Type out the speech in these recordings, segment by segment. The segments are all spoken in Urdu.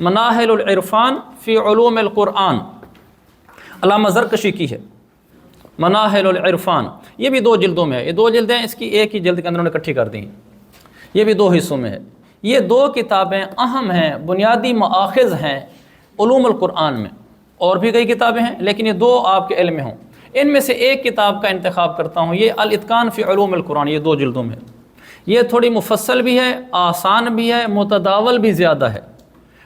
مناہل العرفان فی علوم القرآن، علامہ زرکشی کی ہے، مناہل العرفان، یہ بھی 2 جلدوں میں ہے، یہ 2 جلدیں اس کی ایک ہی جلد کے اندر انہوں نے اکٹھی کر دی ہیں، یہ بھی 2 حصوں میں ہے۔ یہ 2 کتابیں اہم ہیں، بنیادی مآخذ ہیں علوم القرآن میں، اور بھی کئی کتابیں ہیں لیکن یہ 2 آپ کے علم میں ہوں۔ ان میں سے ایک کتاب کا انتخاب کرتا ہوں، یہ الاتقان فی علوم القرآن، یہ 2 جلدوں میں ہے۔ یہ تھوڑی مفصل بھی ہے، آسان بھی ہے، متداول بھی زیادہ ہے،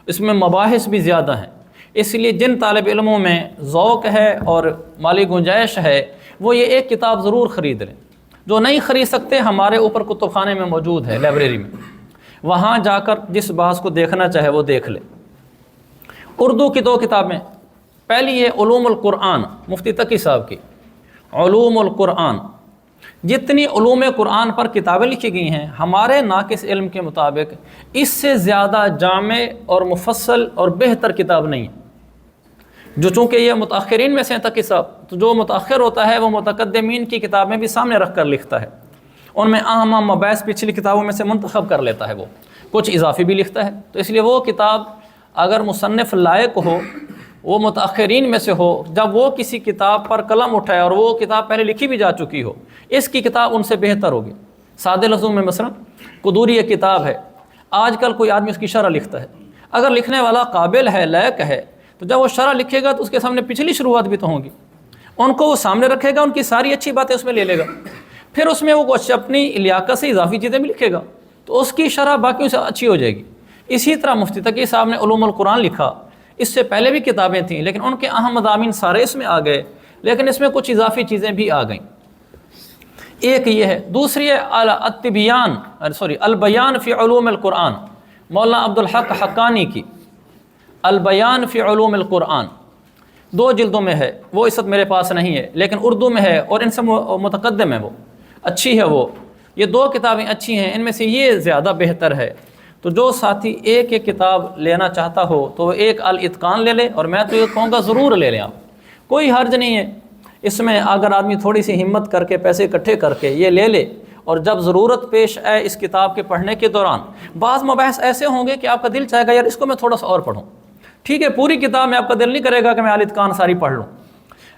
اس میں مباحث بھی زیادہ ہیں، اس لیے جن طالب علموں میں ذوق ہے اور مالی گنجائش ہے وہ یہ ایک کتاب ضرور خرید لیں۔ جو نہیں خرید سکتے ہمارے اوپر کتب خانے میں موجود ہے، لائبریری میں، وہاں جا کر جس بحث کو دیکھنا چاہے وہ دیکھ لے۔ اردو کی 2 کتابیں، پہلی ہے علوم القرآن، مفتی تقی صاحب کی علوم القرآن۔ جتنی علوم قرآن پر کتابیں لکھی گئی ہیں ہمارے ناقص علم کے مطابق اس سے زیادہ جامع اور مفصل اور بہتر کتاب نہیں ہے۔ جو چونکہ یہ متاخرین میں سے ہیں تقی صاحب، تو جو متاخر ہوتا ہے وہ متقدمین کی کتابیں بھی سامنے رکھ کر لکھتا ہے، ان میں اہم مباحث پچھلی کتابوں میں سے منتخب کر لیتا ہے، وہ کچھ اضافی بھی لکھتا ہے، تو اس لیے وہ کتاب اگر مصنف لائق ہو، وہ متاخرین میں سے ہو، جب وہ کسی کتاب پر قلم اٹھائے اور وہ کتاب پہلے لکھی بھی جا چکی ہو، اس کی کتاب ان سے بہتر ہوگی۔ سادے لفظوں میں مثلا قدوری ایک کتاب ہے، آج کل کوئی آدمی اس کی شرح لکھتا ہے، اگر لکھنے والا قابل ہے، لائق ہے، تو جب وہ شرح لکھے گا تو اس کے سامنے پچھلی شروعات بھی تو ہوں گی، ان کو وہ سامنے رکھے گا، ان کی ساری اچھی باتیں اس میں لے لے گا، پھر اس میں وہ کچھ اپنی لیاقت سے اضافی چیزیں بھی لکھے گا، تو اس کی شرح باقیوں سے اچھی ہو جائے گی۔ اسی طرح مفتی تقی صاحب نے علوم القرآن لکھا، اس سے پہلے بھی کتابیں تھیں لیکن ان کے اہم مضامین سارے اس میں آ گئے، لیکن اس میں کچھ اضافی چیزیں بھی آ گئیں۔ ایک یہ ہے، دوسری ہے البیان فی علوم القرآن، مولانا عبدالحق حقانی کی البیان فی علوم القرآن، 2 جلدوں میں ہے، وہ اس وقت میرے پاس نہیں ہے لیکن اردو میں ہے اور ان سے متقدم ہے، وہ اچھی ہے، وہ یہ 2 کتابیں اچھی ہیں، ان میں سے یہ زیادہ بہتر ہے۔ تو جو ساتھی ایک ایک کتاب لینا چاہتا ہو تو وہ ایک الاتقان لے لے، اور میں تو یہ کہوں گا ضرور لے لیں آپ، کوئی حرج نہیں ہے اس میں، اگر آدمی تھوڑی سی ہمت کر کے پیسے اکٹھے کر کے یہ لے لے، اور جب ضرورت پیش آئے اس کتاب کے پڑھنے کے دوران، بعض مباحث ایسے ہوں گے کہ آپ کا دل چاہے گا یار اس کو میں تھوڑا سا اور پڑھوں، ٹھیک ہے پوری کتاب میں آپ کا دل نہیں کرے گا کہ میں الاتقان ساری پڑھ لوں،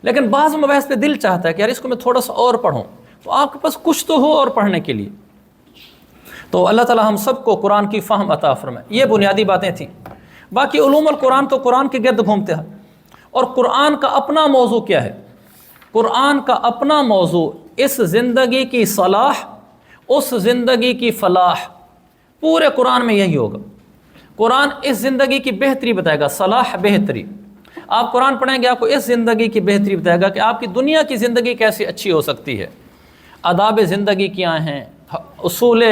لیکن بعض مباحث پہ دل چاہتا ہے کہ یار اس کو میں تھوڑا سا اور پڑھوں، تو آپ کے پاس کچھ تو ہو اور پڑھنے کے لیے۔ تو اللہ تعالی ہم سب کو قرآن کی فہم عطا فرمائے۔ یہ بنیادی باتیں تھیں، باقی علوم القرآن تو قرآن کے گرد گھومتے ہیں، اور قرآن کا اپنا موضوع کیا ہے؟ قرآن کا اپنا موضوع اس زندگی کی صلاح، اس زندگی کی فلاح، پورے قرآن میں یہی ہوگا۔ قرآن اس زندگی کی بہتری بتائے گا، صلاح بہتری۔ آپ قرآن پڑھیں گے آپ کو اس زندگی کی بہتری بتائے گا کہ آپ کی دنیا کی زندگی کیسے اچھی ہو سکتی ہے، آداب زندگی کیا ہیں، اصول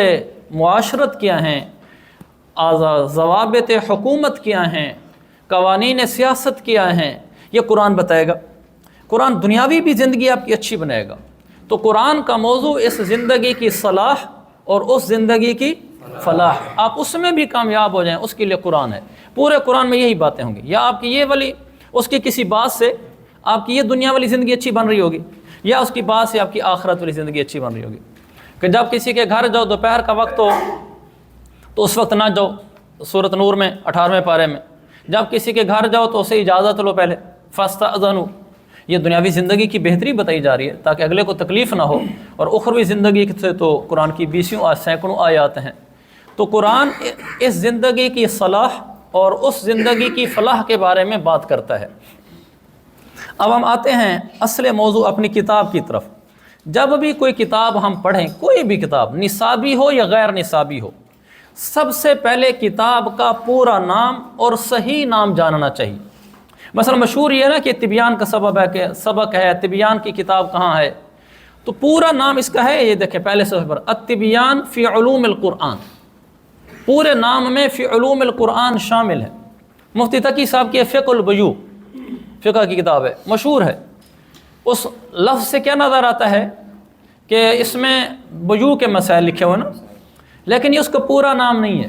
معاشرت کیا ہیں، ضوابط حکومت کیا ہیں، قوانین سیاست کیا ہیں، یہ قرآن بتائے گا۔ قرآن دنیاوی بھی زندگی آپ کی اچھی بنائے گا۔ تو قرآن کا موضوع اس زندگی کی صلاح اور اس زندگی کی فلاح، آپ اس میں بھی کامیاب ہو جائیں، اس کے لیے قرآن ہے۔ پورے قرآن میں یہی باتیں ہوں گی، یا آپ کی یہ والی اس کی کسی بات سے آپ کی یہ دنیا والی زندگی اچھی بن رہی ہوگی، یا اس کی بات سے آپ کی آخرت والی زندگی اچھی بن رہی ہوگی۔ کہ جب کسی کے گھر جاؤ دوپہر کا وقت ہو تو اس وقت نہ جاؤ، سورۃ نور میں 18ویں پارے میں، جب کسی کے گھر جاؤ تو اسے اجازت لو پہلے، فاستأذنوا۔ یہ دنیاوی زندگی کی بہتری بتائی جا رہی ہے تاکہ اگلے کو تکلیف نہ ہو، اور اخروی زندگی سے تو قرآن کی 20 سینکڑوں آیات ہیں۔ تو قرآن اس زندگی کی صلاح اور اس زندگی کی فلاح کے بارے میں بات کرتا ہے۔ اب ہم آتے ہیں اصل موضوع اپنی کتاب کی طرف۔ جب بھی کوئی کتاب ہم پڑھیں، کوئی بھی کتاب نصابی ہو یا غیر نصابی ہو، سب سے پہلے کتاب کا پورا نام اور صحیح نام جاننا چاہیے۔ مثلا مشہور یہ ہے نا کہ طبیان کا سبق ہے، طبیان کی کتاب کہاں ہے، تو پورا نام اس کا ہے، یہ دیکھیں پہلے صفحے پر، الطبیان فی علوم القرآن، پورے نام میں فی علوم القرآن شامل ہے۔ مفتی تقی صاحب کی فقہ البیوع، فقہ کی کتاب ہے، مشہور ہے۔ اس لفظ سے کیا نظر آتا ہے کہ اس میں بیوع کے مسائل لکھے ہوئے نا، لیکن یہ اس کا پورا نام نہیں ہے،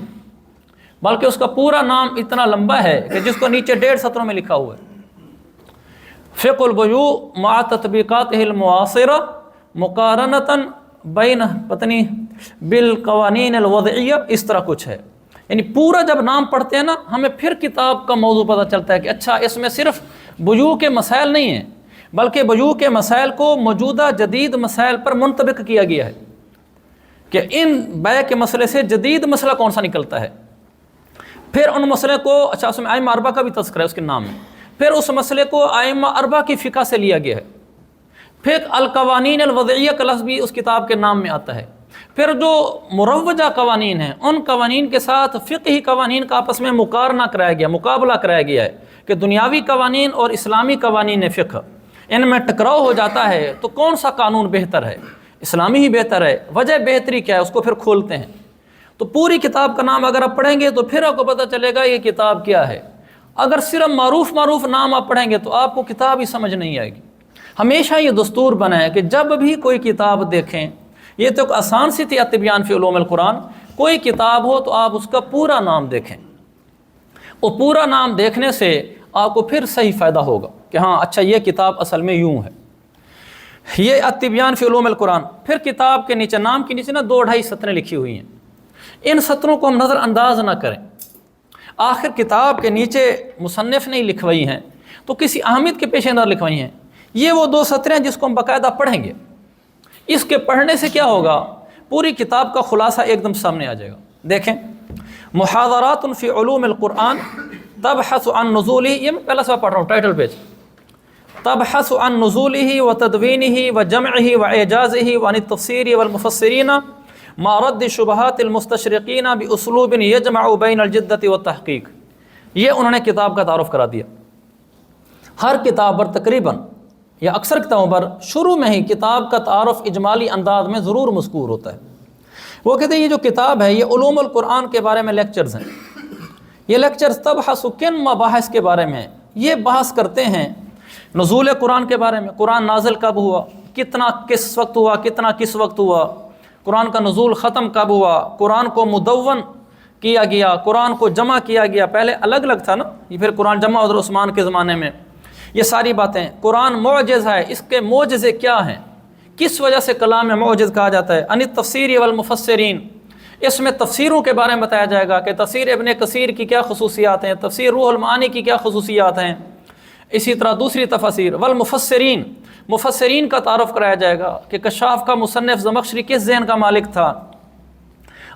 بلکہ اس کا پورا نام اتنا لمبا ہے کہ جس کو نیچے 1.5 سطروں میں لکھا ہوا ہے، فقہ البیوع مع تطبیقاتہ المعاصرہ مقارنۃ بین بالقوانین الوضعیہ، اس طرح کچھ ہے۔ یعنی پورا جب نام پڑھتے ہیں نا ہمیں پھر کتاب کا موضوع پتہ چلتا ہے کہ اچھا اس میں صرف وضو کے مسائل نہیں ہیں، بلکہ وضو کے مسائل کو موجودہ جدید مسائل پر منطبق کیا گیا ہے کہ ان بیع کے مسئلے سے جدید مسئلہ کون سا نکلتا ہے، پھر ان مسئلے کو اچھا اس میں ائمہ اربعہ کا بھی تذکرہ ہے اس کے نام میں، پھر اس مسئلے کو ائمہ اربعہ کی فقہ سے لیا گیا ہے، پھر القوانین الوضعیہ کا لفظ بھی اس کتاب کے نام میں آتا ہے، پھر جو مروجہ قوانین ہیں ان قوانین کے ساتھ فقہی قوانین کا آپس میں مقارنہ کرایا گیا، مقابلہ کرایا گیا ہے کہ دنیاوی قوانین اور اسلامی قوانین فقہ ان میں ٹکراؤ ہو جاتا ہے تو کون سا قانون بہتر ہے، اسلامی ہی بہتر ہے، وجہ بہتری کیا ہے، اس کو پھر کھولتے ہیں۔ تو پوری کتاب کا نام اگر آپ پڑھیں گے تو پھر آپ کو پتہ چلے گا یہ کتاب کیا ہے۔ اگر صرف معروف نام آپ پڑھیں گے تو آپ کو کتاب ہی سمجھ نہیں آئے گی۔ ہمیشہ یہ دستور بنا ہے کہ جب بھی کوئی کتاب دیکھیں، یہ تو ایک آسان سی تھی التبیان فی علوم القرآن، کوئی کتاب ہو تو آپ اس کا پورا نام دیکھیں، وہ پورا نام دیکھنے سے آپ کو پھر صحیح فائدہ ہوگا کہ ہاں اچھا یہ کتاب اصل میں یوں ہے۔ یہ التبیان فی علوم القرآن، پھر کتاب کے نیچے نام کے نیچے نا 2-2.5 سطریں لکھی ہوئی ہیں، ان سطروں کو ہم نظر انداز نہ کریں۔ آخر کتاب کے نیچے مصنف نے لکھوائی ہیں تو کسی اہمیت کے پیش نظر لکھوائی ہیں، یہ وہ 2 سطریں جس کو ہم باقاعدہ پڑھیں گے، اس کے پڑھنے سے کیا ہوگا، پوری کتاب کا خلاصہ ایک دم سامنے آ جائے گا۔ دیکھیں، محاضرات فی علوم القرآن تبحث عن نزولہ، یہ میں پہلا صفحہ پڑھ رہا ہوں، ٹائٹل پیج، تبحث عن نزولہ وتدوینہ وجمعہ واعجازہ وعن التفسیر والمفسرین مع رد شبہات المستشرقین باسلوب یجمع بین الجدۃ والتحقیق۔ یہ انہوں نے کتاب کا تعارف کرا دیا۔ ہر کتاب پر تقریباً یا اکثر کتابوں پر شروع میں ہی کتاب کا تعارف اجمالی انداز میں ضرور مذکور ہوتا ہے۔ وہ کہتے ہیں یہ جو کتاب ہے یہ علوم القرآن کے بارے میں لیکچرز ہیں، یہ لیکچرز تبحث کن مباحث کے بارے میں، یہ بحث کرتے ہیں نزول قرآن کے بارے میں، قرآن نازل کب ہوا، کتنا کس وقت ہوا، کتنا کس وقت ہوا، قرآن کا نزول ختم کب ہوا، قرآن کو مدون کیا گیا، قرآن کو جمع کیا گیا، پہلے الگ الگ تھا نا، یہ پھر قرآن جمع حضرت عثمان کے زمانے میں، یہ ساری باتیں۔ قرآن معجز ہے، اس کے معجزے کیا ہیں، کس وجہ سے کلام میں معجز کہا جاتا ہے۔ ان التفسیر والمفسرین، اس میں تفسیروں کے بارے میں بتایا جائے گا کہ تفسیر ابن کثیر کی کیا خصوصیات ہیں، تفسیر روح المعانی کی کیا خصوصیات ہیں، اسی طرح دوسری تفاسیر۔ والمفسرین، مفسرین کا تعارف کرایا جائے گا کہ کشاف کا مصنف زمخشری کس ذہن کا مالک تھا،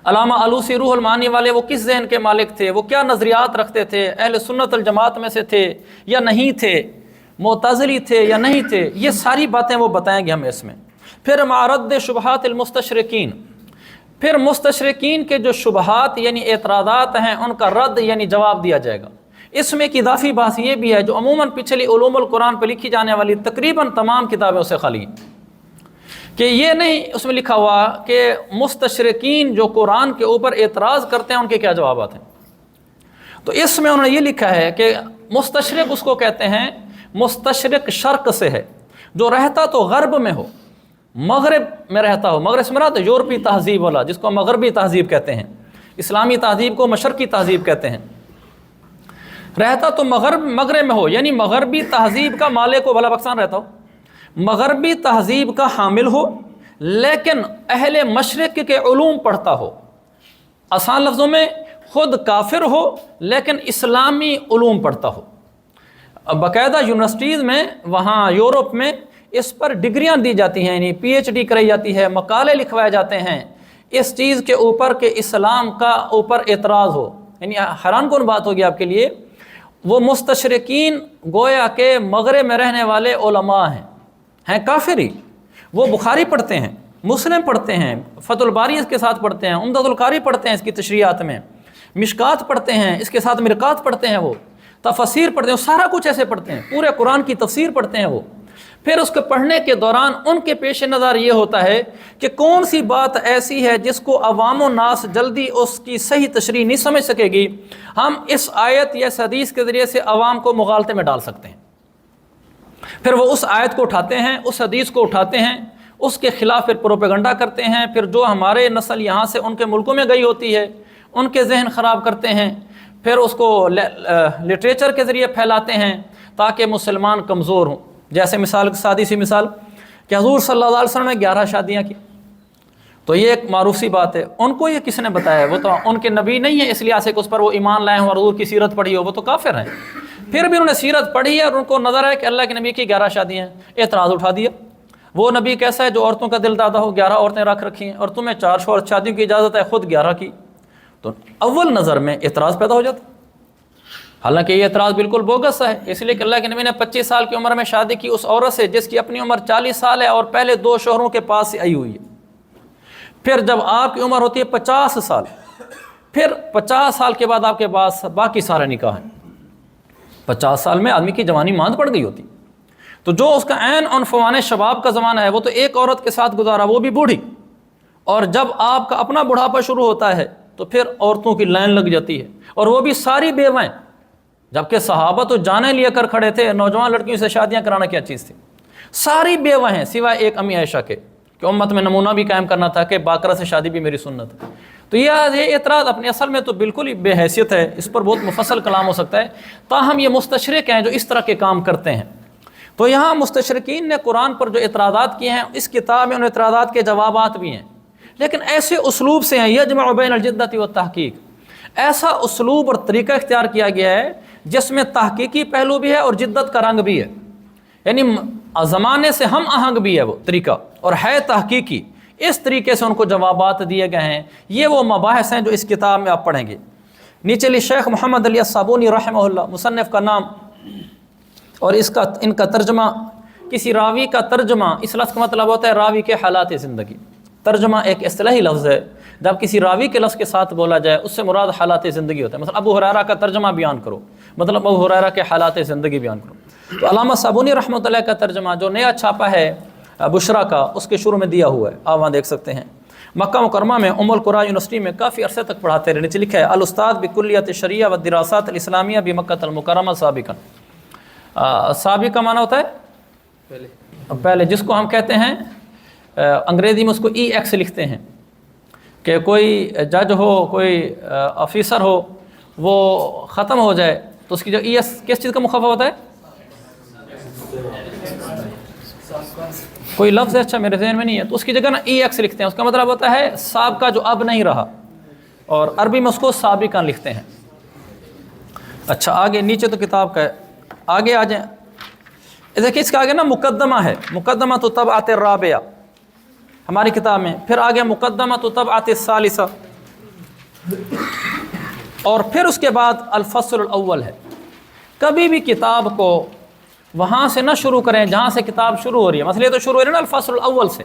علامہ آلوسی روح المعانی والے وہ کس ذہن کے مالک تھے، وہ کیا نظریات رکھتے تھے، اہل سنت الجماعت میں سے تھے یا نہیں تھے، معتزلی تھے یا نہیں تھے، یہ ساری باتیں وہ بتائیں گے ہمیں اس میں۔ پھر مع رد شبہات المستشرقین، پھر مستشرقین کے جو شبہات یعنی اعتراضات ہیں ان کا رد یعنی جواب دیا جائے گا۔ اس میں ایک اضافی بات یہ بھی ہے جو عموماً پچھلی علوم القرآن پہ لکھی جانے والی تقریباً تمام کتابوں سے خالی ہیں، کہ یہ نہیں اس میں لکھا ہوا کہ مستشرقین جو قرآن کے اوپر اعتراض کرتے ہیں ان کے کیا جوابات ہیں، تو اس میں انہوں نے یہ لکھا ہے کہ مستشرق اس کو کہتے ہیں، مستشرق شرق سے ہے، جو رہتا تو غرب میں ہو، مغرب میں رہتا ہو، مغرب سے مراد یورپی تہذیب والا جس کو مغربی تہذیب کہتے ہیں، اسلامی تہذیب کو مشرقی تہذیب کہتے ہیں، رہتا تو مغرب میں ہو، یعنی مغربی تہذیب کا مالک و بھلا بخشان رہتا ہو، مغربی تہذیب کا حامل ہو، لیکن اہل مشرق کے علوم پڑھتا ہو، آسان لفظوں میں خود کافر ہو لیکن اسلامی علوم پڑھتا ہو۔ باقاعدہ یونیورسٹیز میں وہاں یورپ میں اس پر ڈگریاں دی جاتی ہیں، یعنی پی ایچ ڈی کرائی جاتی ہے، مقالے لکھوائے جاتے ہیں اس چیز کے اوپر کہ اسلام کا اوپر اعتراض ہو۔ یعنی حیران کن بات ہوگی آپ کے لیے، وہ مستشرقین گویا کہ مغرب میں رہنے والے علماء ہیں کافر ہی، وہ بخاری پڑھتے ہیں، مسلم پڑھتے ہیں، فتح الباری اس کے ساتھ پڑھتے ہیں، عمدۃ القاری پڑھتے ہیں اس کی تشریحات میں، مشکات پڑھتے ہیں اس کے ساتھ مرقات پڑھتے ہیں، وہ تفسیر پڑھتے ہیں، سارا کچھ ایسے پڑھتے ہیں، پورے قرآن کی تفسیر پڑھتے ہیں وہ۔ پھر اس کے پڑھنے کے دوران ان کے پیش نظر یہ ہوتا ہے کہ کون سی بات ایسی ہے جس کو عوام و ناس جلدی اس کی صحیح تشریح نہیں سمجھ سکے گی، ہم اس آیت یا اس حدیث کے ذریعے سے عوام کو مغالطے میں ڈال سکتے ہیں۔ پھر وہ اس آیت کو اٹھاتے ہیں، اس حدیث کو اٹھاتے ہیں، اس کے خلاف پھر پروپیگنڈا کرتے ہیں، پھر جو ہمارے نسل یہاں سے ان کے ملکوں میں گئی ہوتی ہے ان کے ذہن خراب کرتے ہیں، پھر اس کو لٹریچر کے ذریعے پھیلاتے ہیں تاکہ مسلمان کمزور ہوں۔ جیسے مثال، سادی سی مثال کہ حضور صلی اللہ علیہ وسلم نے 11 شادیاں کی، تو یہ ایک معروف سی بات ہے. ان کو یہ کس نے بتایا؟ وہ تو ان کے نبی نہیں ہیں اس لحاظ سے کہ اس پر وہ ایمان لائے ہوں اور حضور کی سیرت پڑھی ہو، وہ تو کافر ہیں. پھر بھی انہوں نے سیرت پڑھی ہے اور ان کو نظر ہے کہ اللہ کے نبی کی 11 شادیاں ہیں. اعتراض اٹھا دیا، وہ نبی کیسا ہے جو عورتوں کا دل دادا ہو، 11 عورتیں رکھ رکھی ہیں، اور تمہیں 4 شوہر شادیوں کی اجازت ہے، خود 11 کی. تو اول نظر میں اعتراض پیدا ہو جاتا. حالانکہ یہ اعتراض بالکل بوگس ہے، اس لیے کہ اللہ کے نبی نے 25 سال کی عمر میں شادی کی اس عورت سے جس کی اپنی عمر 40 سال ہے اور پہلے 2 شوہروں کے پاس سے آئی ہوئی ہے. پھر جب آپ کی عمر ہوتی ہے 50 سال، پھر 50 سال کے بعد آپ کے پاس باقی سارے نکاح ہیں. 50 سال میں آدمی کی جوانی ماند پڑ گئی ہوتی. تو جو اس کا عین عنفوان شباب کا زمانہ ہے وہ تو ایک عورت کے ساتھ گزارا، وہ بھی بوڑھی. اور جب آپ کا اپنا بڑھاپا شروع ہوتا ہے تو پھر عورتوں کی لائن لگ جاتی ہے، اور وہ بھی ساری بیوائیں. جبکہ صحابہ تو جانیں لیا کر کھڑے تھے، نوجوان لڑکیوں سے شادیاں کرانا کیا چیز تھی. ساری بیوہ ہیں سوائے ایک امی عائشہ کے، کہ امت میں نمونہ بھی قائم کرنا تھا کہ باقرہ سے شادی بھی میری سنت ہے. تو یہ اعتراض اپنے اصل میں تو بالکل ہی بے حیثیت ہے، اس پر بہت مفصل کلام ہو سکتا ہے. تاہم یہ مستشرق ہیں جو اس طرح کے کام کرتے ہیں. تو یہاں مستشرقین نے قرآن پر جو اعتراضات کیے ہیں، اس کتاب میں ان اعتراضات کے جوابات بھی ہیں، لیکن ایسے اسلوب سے ہیں یجمع بین الجدت والتحقیق. ایسا اسلوب اور طریقہ اختیار کیا گیا ہے جس میں تحقیقی پہلو بھی ہے اور جدت کا رنگ بھی ہے. یعنی زمانے سے ہم آہنگ بھی ہے وہ طریقہ، اور ہے تحقیقی. اس طریقے سے ان کو جوابات دیے گئے ہیں. یہ وہ مباحث ہیں جو اس کتاب میں آپ پڑھیں گے. نیچے لی شیخ محمد علی الصابونی رحمہ اللہ، مصنف کا نام، اور ان کا ترجمہ، کسی راوی کا ترجمہ، اس لفظ کا مطلب ہوتا ہے راوی کے حالات زندگی. ترجمہ ایک اصطلاحی لفظ ہے، جب کسی راوی کے لفظ کے ساتھ بولا جائے اس سے مراد حالات زندگی ہوتا ہے. مثلا ابو ہریرہ کا ترجمہ بیان کرو، مطلب ابو ہریرہ کے حالات زندگی بیان کرو. تو علامہ صابونی رحمۃ اللہ کا ترجمہ جو نیا چھاپا ہے بشرا کا، اس کے شروع میں دیا ہوا ہے، آپ وہاں دیکھ سکتے ہیں. مکہ مکرمہ میں ام القریٰ یونیورسٹی میں کافی عرصے تک پڑھاتے رہے. نیچے لکھا ہے الاستاذ بکلیۃ الشریعہ والدراسات الاسلامیہ بمکہ المکرمہ سابقا. سابق کا معنی ہوتا ہے پہلے، جس کو ہم کہتے ہیں انگریزی میں اس کو ای ایکس لکھتے ہیں، کہ کوئی جج ہو، کوئی آفیسر ہو، وہ ختم ہو جائے تو اس کی جو ای ایس کس چیز کا مخفف ہوتا ہے؟ کوئی لفظ ہے، اچھا میرے ذہن میں نہیں ہے، تو اس کی جگہ نا ای ایکس لکھتے ہیں. اس کا مطلب ہوتا ہے سابقہ جو اب نہیں رہا، اور عربی میں اس کو سابقاً لکھتے ہیں. اچھا آگے نیچے تو کتاب کا ہے، آگے آ جائیں. دیکھیں اس کے آگے نا مقدمہ ہے، مقدمہ تو طبعۃ الرابعہ ہماری کتاب میں. پھر آگے مقدمہ تو طبعۃ الثالثہ، اور پھر اس کے بعد الفصل الاول ہے. کبھی بھی کتاب کو وہاں سے نہ شروع کریں جہاں سے کتاب شروع ہو رہی ہے. مثلا یہ تو شروع ہو رہی ہے نا الفصل الاول سے،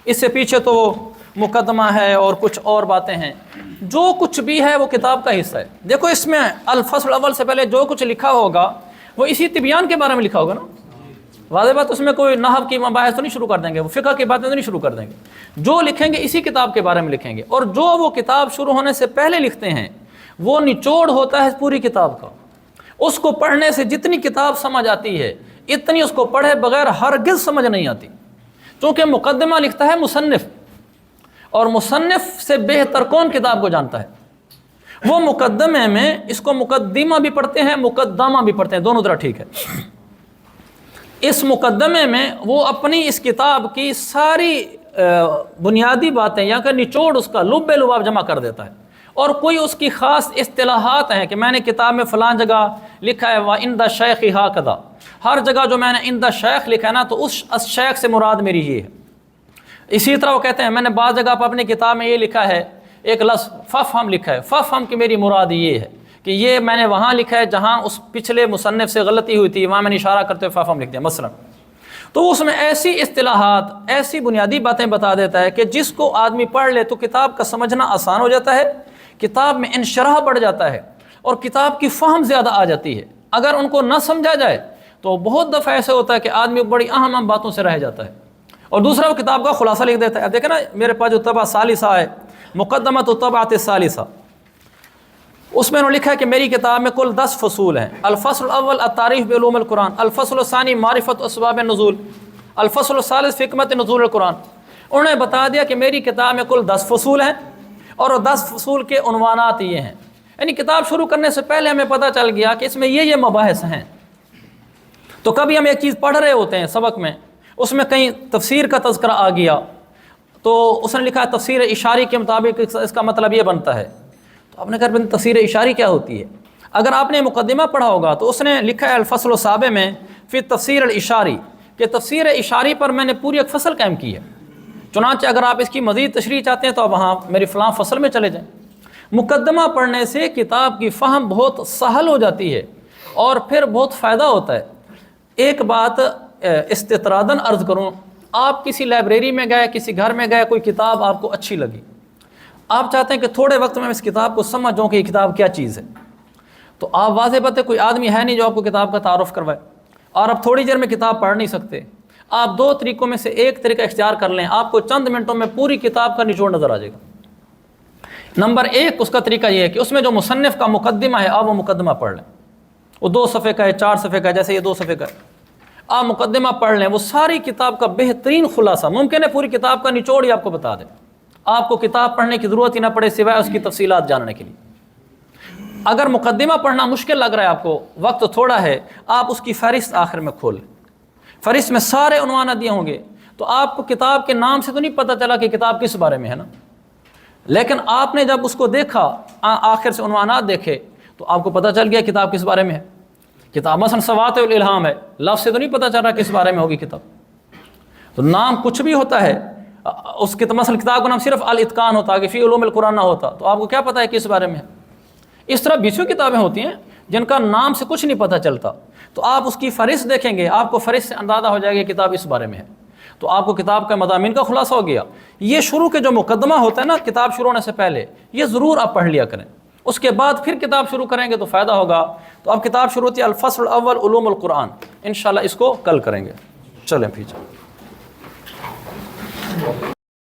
اس سے پیچھے تو وہ مقدمہ ہے اور کچھ اور باتیں ہیں. جو کچھ بھی ہے وہ کتاب کا حصہ ہے. دیکھو اس میں الفصل الاول سے پہلے جو کچھ لکھا ہوگا وہ اسی طبیان کے بارے میں لکھا ہوگا نا. واضح بات، اس میں کوئی نحو کی مباحث تو نہیں شروع کر دیں گے، وہ فقہ کی باتیں تو نہیں شروع کر دیں گے. جو لکھیں گے اسی کتاب کے بارے میں لکھیں گے. اور جو وہ کتاب شروع ہونے سے پہلے لکھتے ہیں وہ نچوڑ ہوتا ہے پوری کتاب کا. اس کو پڑھنے سے جتنی کتاب سمجھ آتی ہے اتنی اس کو پڑھے بغیر ہرگز سمجھ نہیں آتی. چونکہ مقدمہ لکھتا ہے مصنف، اور مصنف سے بہتر کون کتاب کو جانتا ہے؟ وہ مقدمے میں اس کو مقدمہ بھی پڑھتے ہیں، مقدمہ بھی پڑھتے ہیں، دونوں طرح ٹھیک ہے. اس مقدمے میں وہ اپنی اس کتاب کی ساری بنیادی باتیں یا کہ نچوڑ اس کا لب لباب جمع کر دیتا ہے. اور کوئی اس کی خاص اصطلاحات ہیں کہ میں نے کتاب میں فلان جگہ لکھا ہے وَإِنْدَ الشَّيْخِ هَكَذَا، ہر جگہ جو میں نے عند شیخ لکھا ہے نا تو اس شیخ سے مراد میری یہ ہے. اسی طرح وہ کہتے ہیں میں نے بعض جگہ پر اپنی کتاب میں یہ لکھا ہے، ایک لفظ ففہم لکھا ہے، ففہم کی میری مراد یہ ہے کہ یہ میں نے وہاں لکھا ہے جہاں اس پچھلے مصنف سے غلطی ہوئی تھی، وہاں میں نے اشارہ کرتے ہوئے ففہم لکھ دیا مثلا. تو اس میں ایسی اصطلاحات، ایسی بنیادی باتیں بتا دیتا ہے کہ جس کو آدمی پڑھ لے تو کتاب کا سمجھنا آسان ہو جاتا ہے، کتاب میں انشراح بڑھ جاتا ہے، اور کتاب کی فہم زیادہ آ جاتی ہے. اگر ان کو نہ سمجھا جائے تو بہت دفعہ ایسے ہوتا ہے کہ آدمی بڑی اہم باتوں سے رہ جاتا ہے. اور دوسرا وہ کتاب کا خلاصہ لکھ دیتا ہے. دیکھیں نا میرے پاس جو طبع ثالثہ ہے، مقدمہ تو طبعۃ الثالثہ، اس میں انہوں نے لکھا ہے کہ میری کتاب میں کل 10 فصول ہیں. الفصل الاول التعریف بعلوم القرآن، الفصل الثانی معرفت اسباب النزول، الفصل الثالث فی حکمت نزول القرآن. انہوں نے بتا دیا کہ میری کتاب میں کل 10 فصول ہیں، اور 10 فصول کے عنوانات یہ ہیں. یعنی کتاب شروع کرنے سے پہلے ہمیں پتہ چل گیا کہ اس میں یہ مباحث ہیں. تو کبھی ہم ایک چیز پڑھ رہے ہوتے ہیں سبق میں، اس میں کہیں تفسیر کا تذکرہ آ گیا، تو اس نے لکھا ہے تفسیر اشاری کے مطابق اس کا مطلب یہ بنتا ہے. تو آپ نے کہا تفسیر اشاری کیا ہوتی ہے؟ اگر آپ نے مقدمہ پڑھا ہوگا تو اس نے لکھا ہے الفصل السابع میں فی تفسیر الاشاری کہ تفسیر اشاری پر میں نے پوری ایک فصل قائم کی ہے. چنانچہ اگر آپ اس کی مزید تشریح چاہتے ہیں تو آپ وہاں میری فلاں فصل میں چلے جائیں. مقدمہ پڑھنے سے کتاب کی فہم بہت سہل ہو جاتی ہے اور پھر بہت فائدہ ہوتا ہے. ایک بات استطراداً عرض کروں، آپ کسی لائبریری میں گئے، کسی گھر میں گئے، کوئی کتاب آپ کو اچھی لگی، آپ چاہتے ہیں کہ تھوڑے وقت میں اس کتاب کو سمجھوں کہ یہ کتاب کیا چیز ہے، تو آپ واضح بات ہے کوئی آدمی ہے نہیں جو آپ کو کتاب کا تعارف کروائے، اور آپ تھوڑی دیر میں کتاب پڑھ نہیں سکتے. آپ دو طریقوں میں سے ایک طریقہ اختیار کر لیں، آپ کو چند منٹوں میں پوری کتاب کا نچوڑ نظر آ جائے گا. نمبر ایک اس کا طریقہ یہ ہے کہ اس میں جو مصنف کا مقدمہ ہے آپ وہ مقدمہ پڑھ لیں. وہ 2 صفحے کا ہے، 4 صفحے کا ہے، جیسے یہ 2 صفحے کا ہے، آپ مقدمہ پڑھ لیں. وہ ساری کتاب کا بہترین خلاصہ، ممکن ہے پوری کتاب کا نچوڑ ہی آپ کو بتا دیں، آپ کو کتاب پڑھنے کی ضرورت ہی نہ پڑے سوائے اس کی تفصیلات جاننے کے لیے. اگر مقدمہ پڑھنا مشکل لگ رہا ہے، آپ کو وقت تھوڑا ہے، آپ اس کی فہرست آخر میں کھول لیں. فہرست میں سارے عنوانات دیے ہوں گے، تو آپ کو کتاب کے نام سے تو نہیں پتہ چلا کہ کتاب کس بارے میں ہے نا، لیکن آپ نے جب اس کو دیکھا، آخر سے عنوانات دیکھے، تو آپ کو پتہ چل گیا کتاب کس بارے میں ہے. کتاب مثلا سوات الالہام ہے، لفظ سے تو نہیں پتہ چل رہا کس بارے میں ہوگی کتاب. تو نام کچھ بھی ہوتا ہے، اس کی مثلا کتاب کا نام صرف الاتقان ہوتا کہ فی علوم القرآن نہ ہوتا، تو آپ کو کیا پتہ ہے کس بارے میں ہے. اس طرح 20 کتابیں ہوتی ہیں جن کا نام سے کچھ نہیں پتہ چلتا، تو آپ اس کی فہرست دیکھیں گے، آپ کو فہرست سے اندازہ ہو جائے گا کہ کتاب اس بارے میں ہے، تو آپ کو کتاب کا مضامین کا خلاصہ ہو گیا. یہ شروع کے جو مقدمہ ہوتا ہے نا کتاب شروع ہونے سے پہلے، یہ ضرور آپ پڑھ لیا کریں. اس کے بعد پھر کتاب شروع کریں گے تو فائدہ ہوگا. تو اب کتاب شروع ہوتی ہے الفصل الاول علوم القرآن، انشاءاللہ اس کو کل کریں گے. چلیں پھر.